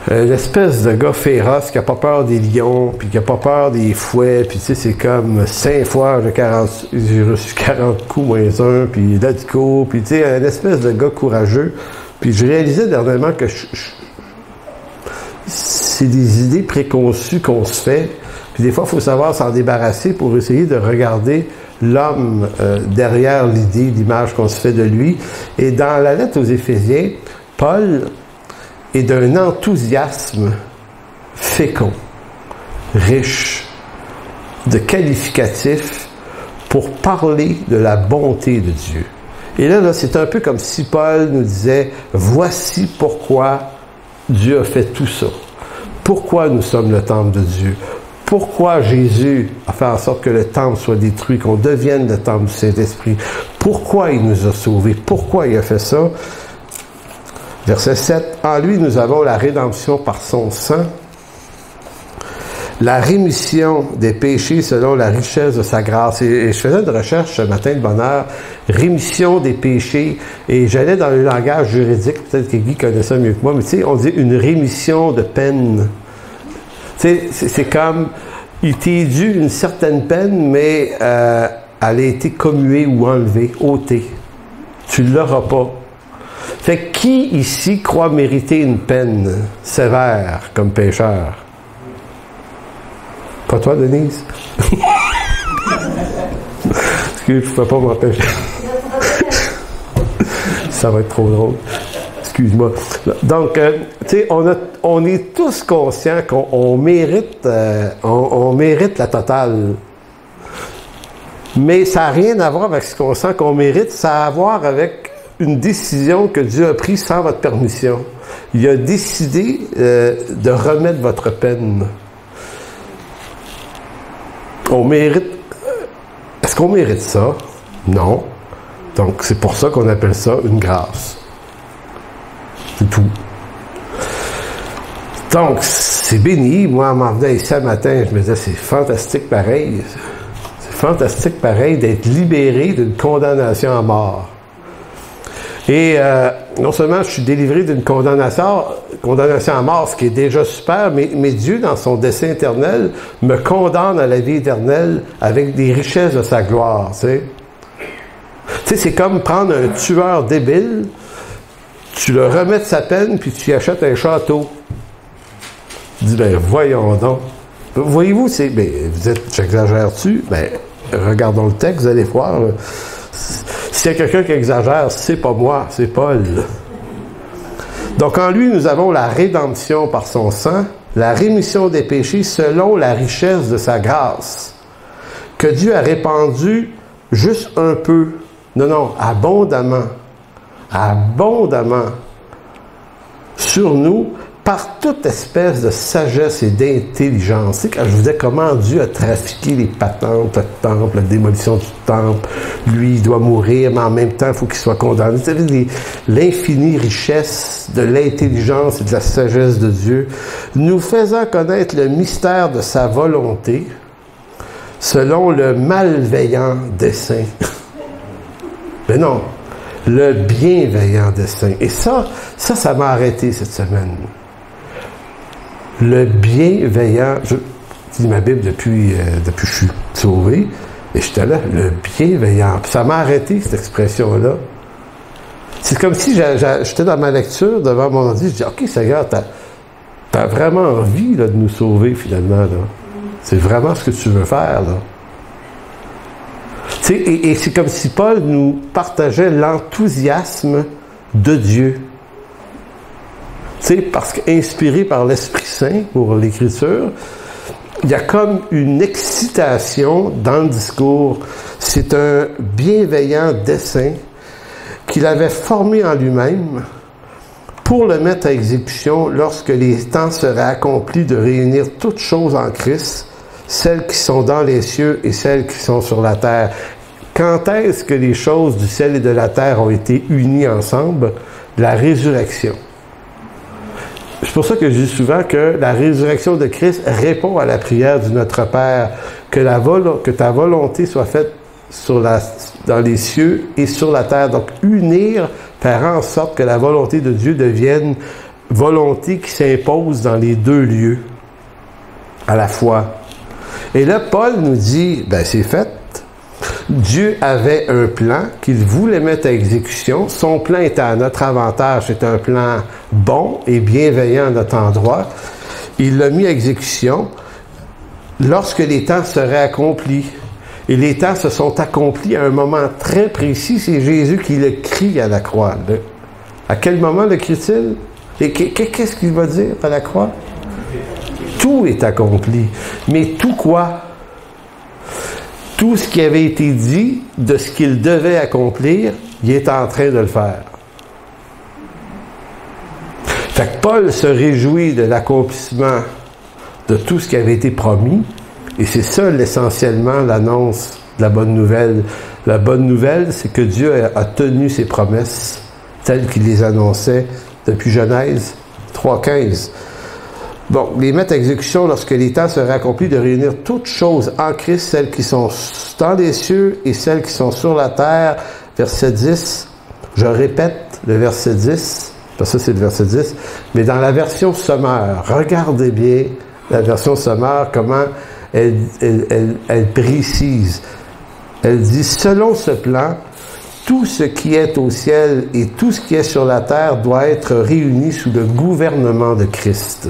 une espèce de gars féroce qui a pas peur des lions, puis qui a pas peur des fouets, puis tu sais, c'est comme 5 fois j'ai reçu 40 coups moins 1, puis let's go, puis tu sais, un espèce de gars courageux. Puis je réalisais dernièrement que c'est des idées préconçues qu'on se fait, puis des fois, il faut savoir s'en débarrasser pour essayer de regarder l'homme derrière l'image qu'on se fait de lui. Et dans la lettre aux Éphésiens, Paul est d'un enthousiasme fécond, riche, de qualificatifs pour parler de la bonté de Dieu. Et là, c'est un peu comme si Paul nous disait, voici pourquoi Dieu a fait tout ça. Pourquoi nous sommes le temple de Dieu. Pourquoi Jésus a fait en sorte que le temple soit détruit, qu'on devienne le temple du Saint-Esprit. Pourquoi il nous a sauvés. Pourquoi il a fait ça. Verset 7. En lui, nous avons la rédemption par son sang, la rémission des péchés selon la richesse de sa grâce. Et je faisais une recherche ce matin de bonne heure, rémission des péchés, et j'allais dans le langage juridique, peut-être que Guy connaît ça mieux que moi, mais tu sais, on dit une rémission de peine. Tu sais, c'est comme, il t'est dû une certaine peine, mais elle a été commuée ou enlevée, ôtée. Tu ne l'auras pas. Fait que qui ici croit mériter une peine sévère comme pécheur? Pas toi, Denise? Parce que je ne peux pas m'empêcher. Ça va être trop drôle. Excuse-moi. Donc, tu sais, on est tous conscients qu'on mérite, on mérite la totale. Mais ça n'a rien à voir avec ce qu'on sent qu'on mérite, ça a à voir avec une décision que Dieu a prise sans votre permission. Il a décidé de remettre votre peine. On mérite... Est-ce qu'on mérite ça? Non. Donc, c'est pour ça qu'on appelle ça une grâce. C'est tout. Donc, c'est béni. Moi, en m'en venant ici ce matin, je me disais, c'est fantastique pareil. C'est fantastique pareil d'être libéré d'une condamnation à mort. Et non seulement je suis délivré d'une condamnation à mort, ce qui est déjà super, mais Dieu, dans son dessein éternel, me condamne à la vie éternelle avec des richesses de sa gloire. Tu sais, c'est comme prendre un tueur débile, tu le remets de sa peine, puis tu y achètes un château. Tu dis, ben voyons donc. Voyez-vous, vous dites, j'exagère-tu? Ben, regardons le texte, vous allez voir. Là. S'il y a quelqu'un qui exagère, c'est pas moi, c'est Paul. Donc en lui, nous avons la rédemption par son sang, la rémission des péchés selon la richesse de sa grâce, que Dieu a répandue juste un peu, non, abondamment, sur nous, par toute espèce de sagesse et d'intelligence. Tu sais, quand je vous disais comment Dieu a trafiqué les patentes, le temple, la démolition du temple, lui, il doit mourir, mais en même temps, il faut qu'il soit condamné. Vous savez, l'infinie richesse de l'intelligence et de la sagesse de Dieu, nous faisant connaître le mystère de sa volonté, selon le malveillant dessein. Mais non, le bienveillant dessein. Et ça m'a arrêté cette semaine. Le bienveillant, je lis ma Bible depuis que je suis sauvé, et j'étais là, le bienveillant. Puis ça m'a arrêté, cette expression-là. C'est comme si j'étais dans ma lecture devant mon ordi, je dis, OK, Seigneur, t'as vraiment envie là, de nous sauver, finalement. Là. C'est vraiment ce que tu veux faire. Là. Tu sais, et c'est comme si Paul nous partageait l'enthousiasme de Dieu. Tu sais, parce qu'inspiré par l'Esprit Saint pour l'Écriture, il y a comme une excitation dans le discours. C'est un bienveillant dessein qu'il avait formé en lui-même pour le mettre à exécution lorsque les temps seraient accomplis de réunir toutes choses en Christ, celles qui sont dans les cieux et celles qui sont sur la terre. Quand est-ce que les choses du ciel et de la terre ont été unies ensemble? La résurrection. C'est pour ça que je dis souvent que la résurrection de Christ répond à la prière du Notre Père, que ta volonté soit faite dans les cieux et sur la terre. Donc, unir, faire en sorte que la volonté de Dieu devienne volonté qui s'impose dans les deux lieux à la fois. Et là, Paul nous dit, c'est fait. Dieu avait un plan qu'il voulait mettre à exécution. Son plan était à notre avantage. C'est un plan bon et bienveillant à notre endroit. Il l'a mis à exécution lorsque les temps seraient accomplis. Et les temps se sont accomplis à un moment très précis. C'est Jésus qui le crie à la croix. À quel moment le crie-t-il? Et qu'est-ce qu'il va dire à la croix? Tout est accompli. Mais tout quoi? Tout ce qui avait été dit de ce qu'il devait accomplir, il est en train de le faire. Fait que Paul se réjouit de l'accomplissement de tout ce qui avait été promis, et c'est ça essentiellement l'annonce de la bonne nouvelle. La bonne nouvelle, c'est que Dieu a tenu ses promesses telles qu'il les annonçait depuis Genèse 3.15. Bon, les mettre à exécution lorsque les temps seraient accomplis de réunir toutes choses en Christ, celles qui sont dans les cieux et celles qui sont sur la terre. Verset 10. Je répète le verset 10, parce que ça c'est le verset 10, mais dans la version Sommaire, regardez bien la version Sommaire, comment elle précise. Elle dit, selon ce plan, tout ce qui est au ciel et tout ce qui est sur la terre doit être réuni sous le gouvernement de Christ.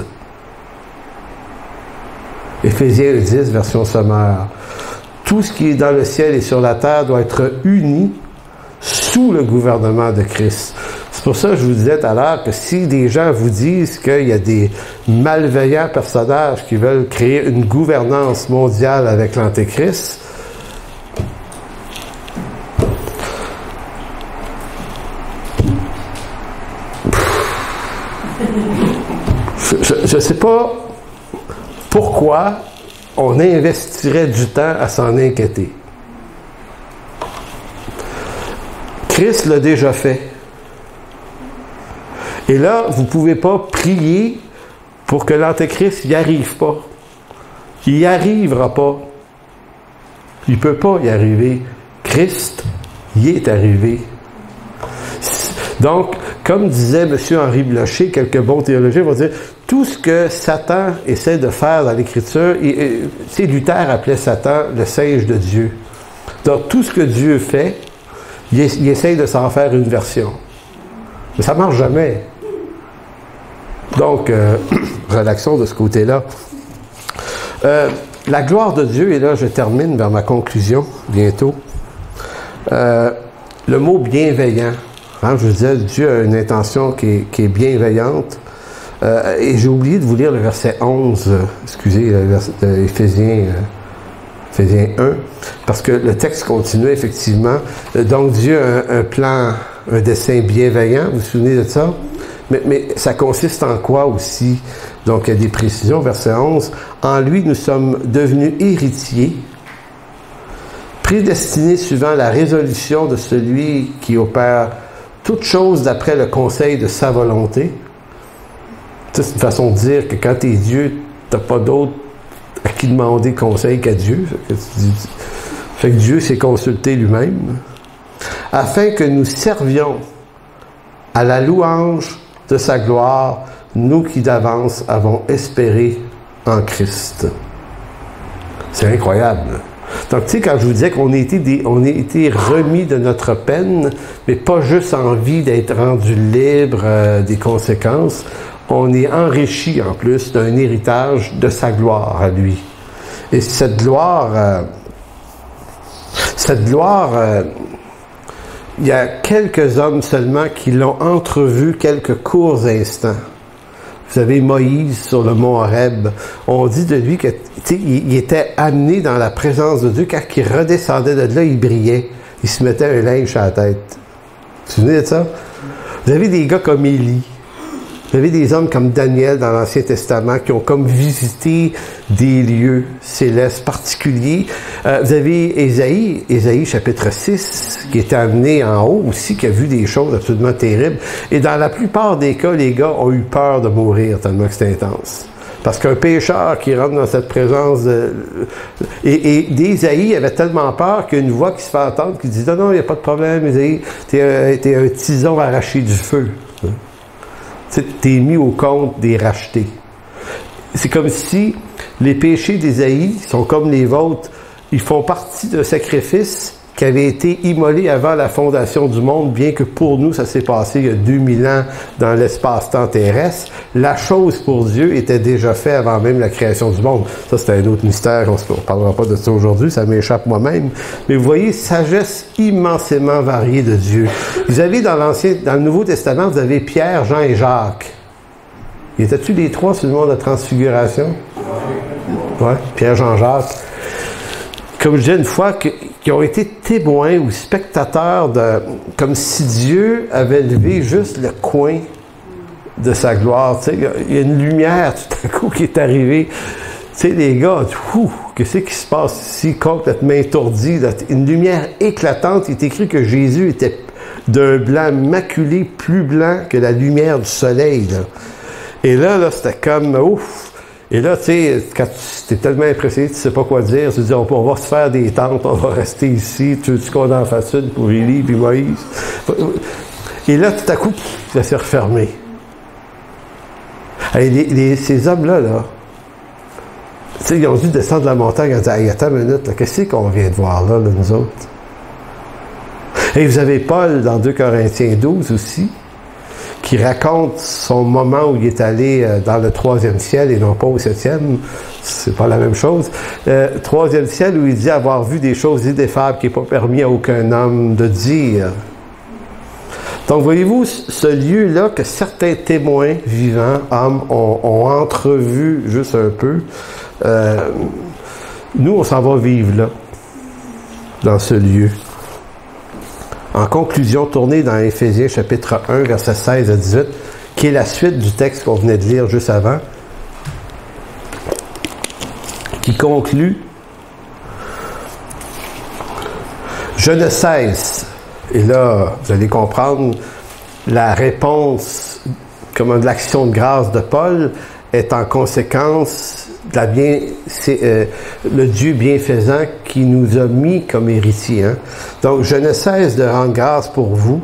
Éphésiens 10, version Sommaire. Tout ce qui est dans le ciel et sur la terre doit être uni sous le gouvernement de Christ. C'est pour ça que je vous disais tout à l'heure que si des gens vous disent qu'il y a des malveillants personnages qui veulent créer une gouvernance mondiale avec l'Antéchrist, je ne sais pas pourquoi on investirait du temps à s'en inquiéter. Christ l'a déjà fait. Et là, vous ne pouvez pas prier pour que l'Antéchrist n'y arrive pas. Il n'y arrivera pas. Il ne peut pas y arriver. Christ y est arrivé. Donc, comme disait M. Henri Blocher, quelques bons théologiens vont dire, tout ce que Satan essaie de faire dans l'Écriture, Luther appelait Satan le singe de Dieu. Donc, tout ce que Dieu fait, il essaye de s'en faire une version. Mais ça ne marche jamais. Donc, relaxons de ce côté-là. La gloire de Dieu, et là je termine vers ma conclusion bientôt. Le mot bienveillant. Hein, je vous disais, Dieu a une intention qui est bienveillante. Et j'ai oublié de vous lire le verset 11, excusez, Éphésiens 1, parce que le texte continue effectivement. Donc Dieu a un plan, un dessein bienveillant, vous vous souvenez de ça? Mais ça consiste en quoi aussi? Donc il y a des précisions, verset 11. En lui, nous sommes devenus héritiers, prédestinés suivant la résolution de celui qui opère toutes choses d'après le conseil de sa volonté. C'est une façon de dire que quand tu es Dieu, tu n'as pas d'autre à qui demander conseil qu'à Dieu. Fait que Dieu s'est consulté lui-même. Afin que nous servions à la louange de sa gloire, nous qui d'avance avons espéré en Christ. C'est incroyable. Donc, tu sais, quand je vous disais qu'on a été remis de notre peine, mais pas juste en vie d'être rendu libre des conséquences, on est enrichi en plus d'un héritage de sa gloire à lui. Et cette gloire, il y a quelques hommes seulement qui l'ont entrevue quelques courts instants. Vous avez Moïse sur le mont Horeb. On dit de lui que il était amené dans la présence de Dieu. Quand il redescendait de là, il brillait. Il se mettait un linge à la tête. Vous vous souvenez de ça? Vous avez des gars comme Élie. Vous avez des hommes comme Daniel dans l'Ancien Testament qui ont comme visité des lieux célestes particuliers. Vous avez Ésaïe chapitre 6, qui était amené en haut aussi, qui a vu des choses absolument terribles. Et dans la plupart des cas, les gars ont eu peur de mourir tellement que c'était intense. Parce qu'un pécheur qui rentre dans cette présence d'Ésaïe avait tellement peur qu'il y a une voix qui se fait entendre qui dit « Non, il n'y a pas de problème, Ésaïe, t'es un tison arraché du feu. » T'es mis au compte des rachetés. C'est comme si les péchés d'Ésaïe sont comme les vôtres. Ils font partie d'un sacrifice qui avait été immolé avant la fondation du monde, bien que pour nous, ça s'est passé il y a 2000 ans dans l'espace-temps terrestre. La chose pour Dieu était déjà faite avant même la création du monde. Ça, c'est un autre mystère. On ne parlera pas de ça aujourd'hui, ça m'échappe moi-même. Mais vous voyez, sagesse immensément variée de Dieu. Vous avez dans le Nouveau Testament, vous avez Pierre, Jean et Jacques. Y étaient-tu les trois sur le mont de transfiguration? Ouais, Pierre, Jean, Jacques. Comme je disais une fois, qui ont été témoins ou spectateurs comme si Dieu avait levé juste le coin de sa gloire. Tu sais, il y a une lumière tout à coup qui est arrivée. Tu sais, les gars, qu'est-ce qui se passe ici? Complètement étourdi. Une lumière éclatante. Il est écrit que Jésus était d'un blanc maculé, plus blanc que la lumière du soleil. Là. Et là, c'était comme, ouf! Et là, tu sais, quand tu es tellement impressionné, tu sais pas quoi dire, tu te dis, on va se faire des tentes, on va rester ici, tu veux qu'on en fasse une pour Élie puis Moïse? Et là, tout à coup, ça s'est refermé. Et ces hommes-là, tu sais, ils ont dû descendre de la montagne en disant, hey, attends une minute, qu'est-ce qu'on vient de voir là, nous autres? Et vous avez Paul dans 2 Corinthiens 12 aussi, qui raconte son moment où il est allé dans le 3e ciel et non pas au 7e. C'est pas la même chose. 3e ciel où il dit avoir vu des choses ineffables qui n'est pas permis à aucun homme de dire. Donc, voyez-vous, ce lieu-là que certains témoins vivants, hommes, ont entrevu juste un peu, nous, on s'en va vivre là, dans ce lieu. En conclusion, tournez dans Éphésiens chapitre 1, versets 16 à 18, qui est la suite du texte qu'on venait de lire juste avant, qui conclut « Je ne cesse ». Et là, vous allez comprendre, la réponse, comme de l'action de grâce de Paul, est en conséquence de le Dieu bienfaisant qui nous a mis comme héritiers. Hein? Donc, je ne cesse de rendre grâce pour vous,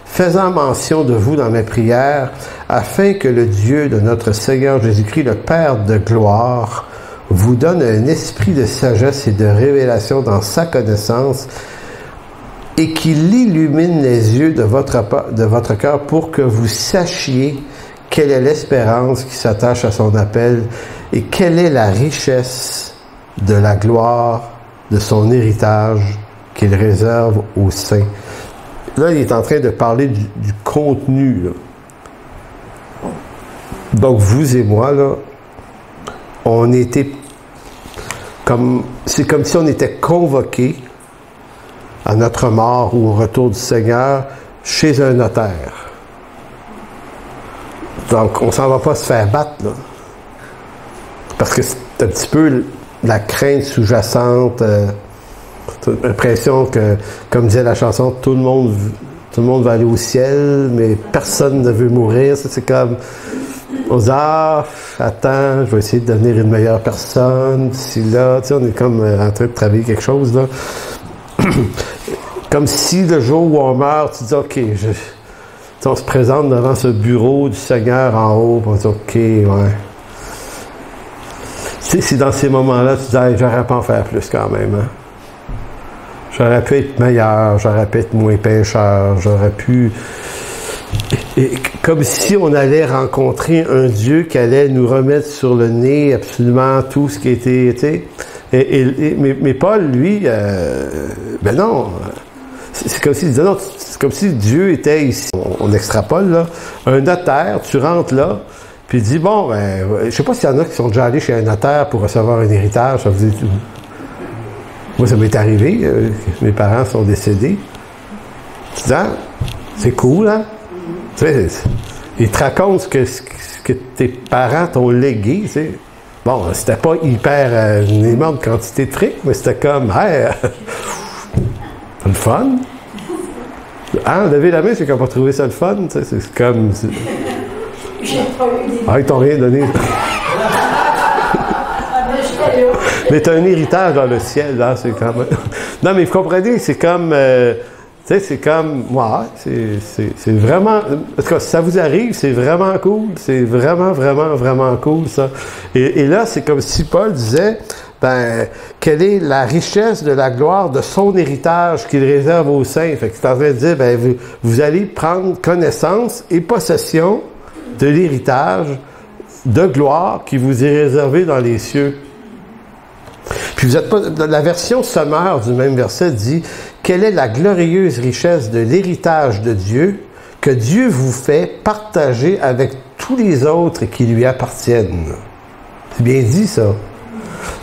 faisant mention de vous dans mes prières, afin que le Dieu de notre Seigneur Jésus-Christ, le Père de gloire, vous donne un esprit de sagesse et de révélation dans sa connaissance, et qu'il illumine les yeux de votre cœur pour que vous sachiez quelle est l'espérance qui s'attache à son appel et quelle est la richesse de la gloire de son héritage qu'il réserve aux saints. Là, il est en train de parler du contenu. Là. Donc, vous et moi, là, on était c'est comme si on était convoqués à notre mort ou au retour du Seigneur chez un notaire. Donc, on s'en va pas se faire battre, là. Parce que c'est un petit peu la crainte sous-jacente, l'impression que, comme disait la chanson, tout le monde va aller au ciel, mais personne ne veut mourir. C'est comme, on se dit, attends, je vais essayer de devenir une meilleure personne, d'ici là, tu sais, on est comme en train de travailler quelque chose, là. Comme si le jour où on meurt, tu dis, OK, on se présente devant ce bureau du Seigneur en haut, on dit, OK, ouais. Tu sais, c'est dans ces moments-là, tu dis, hey, j'aurais pas en faire plus quand même. Hein? J'aurais pu être meilleur, j'aurais pu être moins pécheur, j'aurais pu... Et comme si on allait rencontrer un Dieu qui allait nous remettre sur le nez absolument tout ce qui était, tu sais. Mais Paul, lui, ben non, c'est comme s'il disait, non, c'est comme si Dieu était ici. On extrapole, là. Un notaire, tu rentres là, puis il dit, bon, ben, je sais pas s'il y en a qui sont déjà allés chez un notaire pour recevoir un héritage, ça vous dit, moi, ça m'est arrivé, mes parents sont décédés. Tu dis, c'est cool, hein? Tu sais, ils te racontent ce que tes parents t'ont légué, tu sais. Bon, c'était pas hyper une énorme quantité de fric, mais c'était comme, hey, c'est le fun. Hein, lever la main, c'est qu'on va trouver ça le fun, tu sais, c'est comme... Ah, ils t'ont rien donné. Mais t'as un héritage dans le ciel, là, c'est comme... Non, mais vous comprenez, c'est comme... tu sais, c'est comme... Ouais, c'est vraiment... En tout cas, si ça vous arrive, c'est vraiment cool. C'est vraiment, vraiment, vraiment cool, ça. Et là, c'est comme si Paul disait, ben, quelle est la richesse de la gloire de son héritage qu'il réserve aux saints. Fait que c'est en train de dire, ben, vous allez prendre connaissance et possession de l'héritage de gloire qui vous est réservé dans les cieux. Puis vous êtes pas... La version sommaire du même verset dit « Quelle est la glorieuse richesse de l'héritage de Dieu que Dieu vous fait partager avec tous les autres qui lui appartiennent. » C'est bien dit, ça.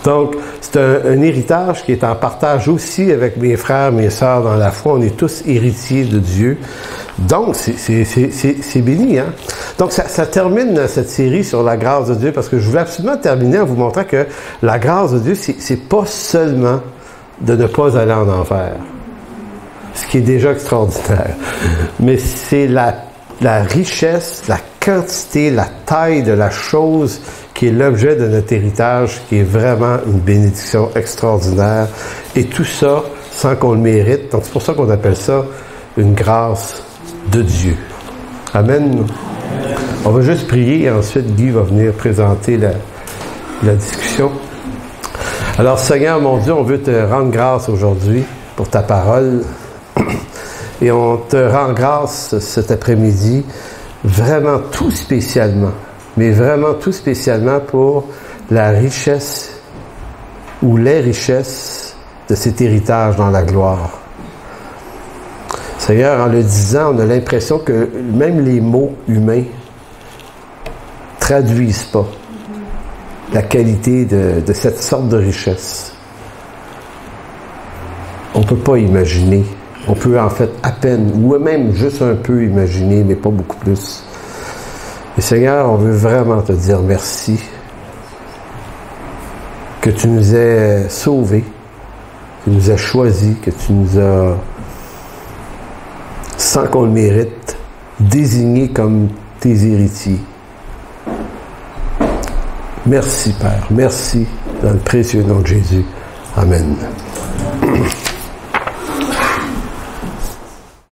Donc, c'est un héritage qui est en partage aussi avec mes frères, mes sœurs dans la foi. On est tous héritiers de Dieu. Donc, c'est béni, hein? Donc, ça termine cette série sur la grâce de Dieu, parce que je voulais absolument terminer en vous montrant que la grâce de Dieu, c'est pas seulement de ne pas aller en enfer, ce qui est déjà extraordinaire, mais c'est la richesse, la quantité, la taille de la chose qui est l'objet de notre héritage, qui est vraiment une bénédiction extraordinaire. Et tout ça sans qu'on le mérite. Donc, c'est pour ça qu'on appelle ça une grâce de Dieu. Amen. On va juste prier et ensuite Guy va venir présenter la discussion. Alors, Seigneur, mon Dieu, on veut te rendre grâce aujourd'hui pour ta parole. Et on te rend grâce cet après-midi, vraiment tout spécialement, mais vraiment tout spécialement pour la richesse ou les richesses de cet héritage dans la gloire. Seigneur, en le disant, on a l'impression que même les mots humains traduisent pas la qualité de cette sorte de richesse. On ne peut pas imaginer. On peut en fait à peine, ou même juste un peu imaginer, mais pas beaucoup plus. Et Seigneur, on veut vraiment te dire merci que tu nous aies sauvés, que tu nous as choisis, que tu nous as, sans qu'on le mérite, désignés comme tes héritiers. Merci, Père. Merci dans le précieux nom de Jésus. Amen.